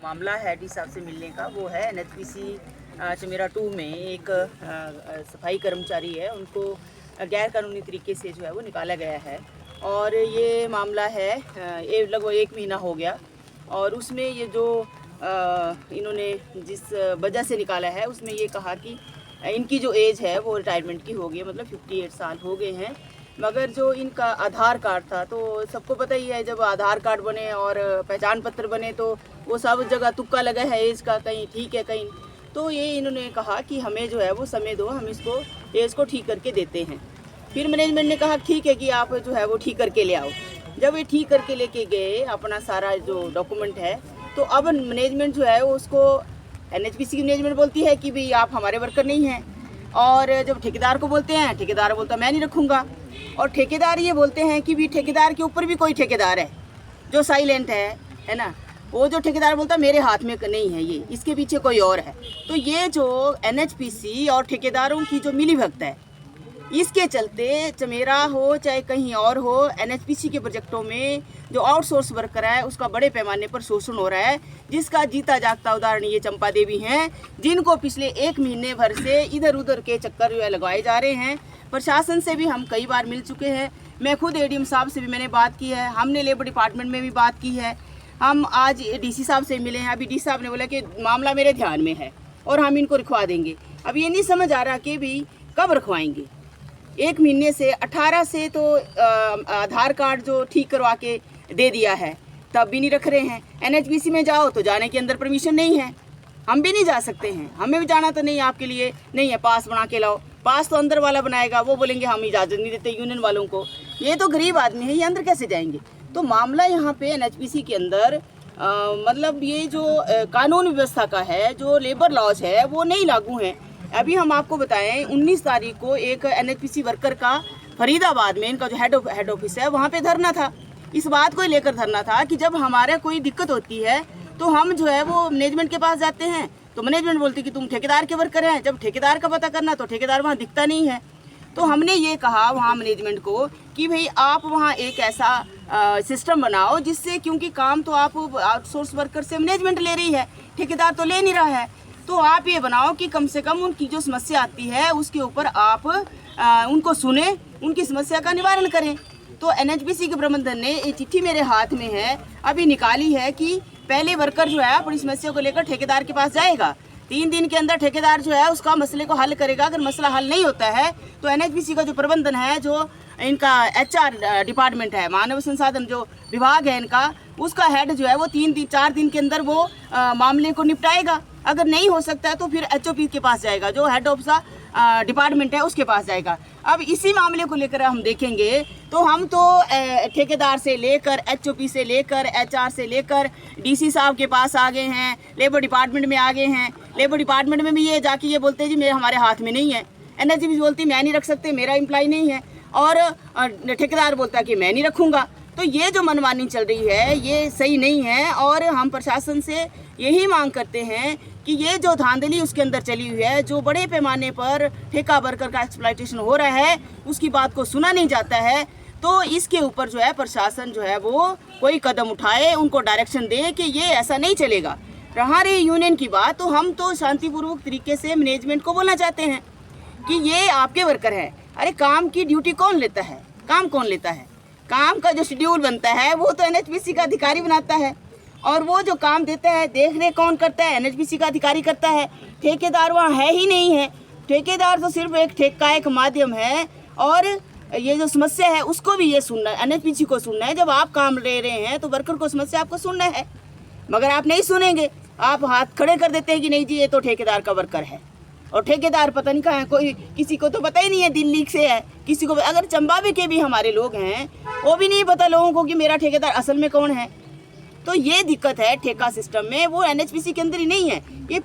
मामला है डी साहब से मिलने का, वो है एनएचपीसी चमेरा 2 में एक सफाई कर्मचारी है, उनको गैर कानूनी तरीके से जो है वो निकाला गया है। और ये मामला है ये लगभग 1 महीना हो गया। और उसमें ये जो इन्होंने जिस वजह से निकाला है उसमें ये कहा कि इनकी जो एज है वो रिटायरमेंट की हो गई है, मतलब 58 साल हो गए हैं। मगर जो इनका आधार कार्ड था, तो सबको पता ही है जब आधार कार्ड बने और पहचान पत्र बने तो वो सब जगह तुक्का लगा है एज का, कहीं ठीक है कहीं। तो ये इन्होंने कहा कि हमें जो है वो समय दो, हम इसको एज को ठीक करके देते हैं। फिर मैनेजमेंट ने कहा ठीक है कि आप जो है वो ठीक करके ले आओ। जब ये ठीक करके लेके गए अपना सारा जो डॉक्यूमेंट है, तो अब मैनेजमेंट जो है वो उसको एनएचपीसी की मैनेजमेंट बोलती है कि भाई आप हमारे वर्कर नहीं हैं। और जब ठेकेदार को बोलते हैं, ठेकेदार बोलता मैं नहीं रखूँगा। और ठेकेदार ये बोलते हैं कि भी ठेकेदार के ऊपर भी कोई ठेकेदार है जो साइलेंट है ना। वो जो ठेकेदार बोलता मेरे हाथ में नहीं है, ये इसके पीछे कोई और है। तो ये जो एनएचपीसी और ठेकेदारों की जो मिलीभगत है, इसके चलते चमेरा हो चाहे कहीं और हो, एनएचपीसी के प्रोजेक्टों में जो आउटसोर्स वर्कर है उसका बड़े पैमाने पर शोषण हो रहा है। जिसका जीता जागता उदाहरण ये चंपा देवी हैं, जिनको पिछले 1 महीने भर से इधर उधर के चक्कर जो है लगाए जा रहे हैं। प्रशासन से भी हम कई बार मिल चुके हैं, मैं खुद एडीएम साहब से भी मैंने बात की है, हमने लेबर डिपार्टमेंट में भी बात की है, हम आज डीसी साहब से मिले हैं। अभी डी साहब ने बोला कि मामला मेरे ध्यान में है और हम इनको रखवा देंगे। अब ये नहीं समझ आ रहा कि भी कब रखवाएंगे। 1 महीने से 18 से तो आधार कार्ड जो ठीक करवा के दे दिया है, तब भी नहीं रख रहे हैं। एनएचपीसी में जाओ तो जाने के अंदर परमिशन नहीं है, हम भी नहीं जा सकते हैं। हमें भी जाना तो नहीं, आपके लिए नहीं है, पास बना के लाओ। पास तो अंदर वाला बनाएगा, वो बोलेंगे हम इजाज़त नहीं देते यूनियन वालों को। ये तो गरीब आदमी है, ये अंदर कैसे जाएंगे। तो मामला यहाँ पे एनएचपीसी के अंदर मतलब ये जो कानून व्यवस्था का है, जो लेबर लॉज है वो नहीं लागू हैं। अभी हम आपको बताएं 19 तारीख को एक एनएचपीसी वर्कर का फरीदाबाद में, इनका जो हेड ऑफिस है वहाँ पे धरना था। इस बात को लेकर धरना था कि जब हमारे कोई दिक्कत होती है तो हम जो है वो मैनेजमेंट के पास जाते हैं, तो मैनेजमेंट बोलती कि तुम ठेकेदार के वर्कर हैं। जब ठेकेदार का पता करना तो ठेकेदार वहाँ दिखता नहीं है। तो हमने ये कहा वहाँ मैनेजमेंट को कि भाई आप वहाँ एक ऐसा सिस्टम बनाओ जिससे, क्योंकि काम तो आप आउटसोर्स वर्कर से मैनेजमेंट ले रही है, ठेकेदार तो ले नहीं रहा है। तो आप ये बनाओ कि कम से कम उनकी जो समस्या आती है उसके ऊपर आप उनको सुने, उनकी समस्या का निवारण करें। तो एनएचपीसी के प्रबंधन ने ये चिट्ठी मेरे हाथ में है अभी निकाली है कि पहले वर्कर जो है अपनी समस्या को लेकर ठेकेदार के पास जाएगा। 3 दिन के अंदर ठेकेदार जो है उसका मसले को हल करेगा। अगर मसला हल नहीं होता है तो एनएचपीसी का जो प्रबंधन है, जो इनका एचआर डिपार्टमेंट है, मानव संसाधन जो विभाग है इनका, उसका हेड जो है वो 4 दिन के अंदर वो मामले को निपटाएगा। अगर नहीं हो सकता है तो फिर एचओपी के पास जाएगा, जो हेड ऑफ द डिपार्टमेंट है उसके पास जाएगा। अब इसी मामले को लेकर हम देखेंगे तो हम तो ठेकेदार से लेकर एचओपी से लेकर एचआर से लेकर डीसी साहब के पास आ गए हैं, लेबर डिपार्टमेंट में आ गए हैं। लेबर डिपार्टमेंट में भी ये जाके ये बोलते हैं जी मेरे हमारे हाथ में नहीं है। एनएचपीसी बोलती मैं नहीं रख सकते, मेरा एम्प्लॉय नहीं है। और ठेकेदार बोलता है कि मैं नहीं रखूँगा। तो ये जो मनमानी चल रही है ये सही नहीं है। और हम प्रशासन से यही मांग करते हैं कि ये जो धांधली उसके अंदर चली हुई है, जो बड़े पैमाने पर ठेका वर्कर का एक्सप्लॉयटेशन हो रहा है, उसकी बात को सुना नहीं जाता है। तो इसके ऊपर जो है प्रशासन जो है वो कोई कदम उठाए, उनको डायरेक्शन दे कि ये ऐसा नहीं चलेगा। रहा रही यूनियन की बात, तो हम तो शांतिपूर्वक तरीके से मैनेजमेंट को बोलना चाहते हैं कि ये आपके वर्कर हैं। अरे काम की ड्यूटी कौन लेता है, काम कौन लेता है? काम का जो शेड्यूल बनता है वो तो एनएचपीसी का अधिकारी बनाता है, और वो जो काम देता है देख रेख कौन करता है? एनएचपीसी का अधिकारी करता है। ठेकेदार वहाँ है ही नहीं है। ठेकेदार तो सिर्फ एक माध्यम है। और ये जो समस्या है उसको भी ये सुनना है, एनएचपीसी को सुनना है। जब आप काम ले रहे हैं तो वर्कर को समस्या आपको सुनना है, मगर आप नहीं सुनेंगे, आप हाथ खड़े कर देते हैं कि नहीं जी ये तो ठेकेदार का वर्कर है। और ठेकेदार पता नहीं कहाँ है, कोई किसी को तो पता ही नहीं है, दिल्ली से है, किसी को अगर चंबावे के भी हमारे लोग हैं वो भी नहीं पता लोगों को कि मेरा ठेकेदार असल में कौन है। तो ये दिक्कत है ठेका सिस्टम में, वो एनएचपीसी के अंदर ही नहीं है। ये